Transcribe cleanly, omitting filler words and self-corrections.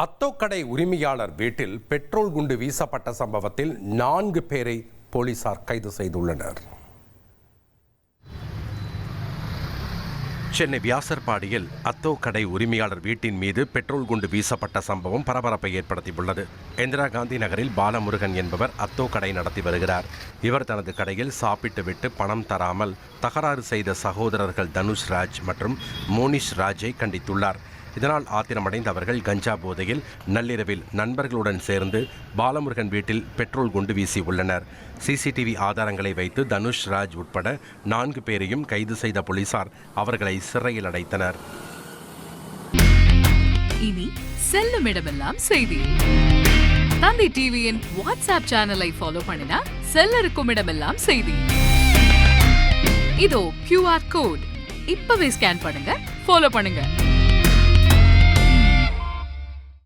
அத்தோக்கடை உரிமையாளர் வீட்டில் பெட்ரோல் குண்டு வீசப்பட்ட சம்பவத்தில் 4 பேரை போலீசார் கைது செய்துள்ளனர். சென்னை வியாசர்பாடியில் அத்தோக்கடை உரிமையாளர் வீட்டின் மீது பெட்ரோல் குண்டு வீசப்பட்ட சம்பவம் பரபரப்பை ஏற்படுத்தியுள்ளது. இந்திரா காந்தி நகரில் பாலமுருகன் என்பவர் அத்தோக்கடை நடத்தி வருகிறார். இவர் தனது கடையில் சாப்பிட்டுவிட்டு பணம் தராமல் தகராறு செய்த சகோதரர்கள் தனுஷ் ராஜ் மற்றும் மோனிஷ் ராஜை கண்டித்துள்ளார். இதனால் ஆத்திரமடைந்த அவர்கள் கஞ்சா போதையில் நள்ளிரவில் நண்பர்களுடன் சேர்ந்து பாலமுருகன் வீட்டில் பெட்ரோல் குண்டு வீசியுள்ளனர். சிசிடிவி ஆதாரங்களை வைத்து தனுஷ் ராஜ் உட்பட 4 பேரையும் கைது செய்த போலீசார் அவர்களை சிறையில் அடைத்தனர். இனி செல்லும் இடமெல்லாம் செய்தி. தந்தி டிவியின் வாட்ஸ்அப் சேனலை ஃபாலோ பண்ணினா செல்ல இருக்கும் இடமெல்லாம் செய்தி. இதோ QR கோட் இப்பவே ஸ்கேன் பண்ணுங்க, ஃபாலோ பண்ணுங்க.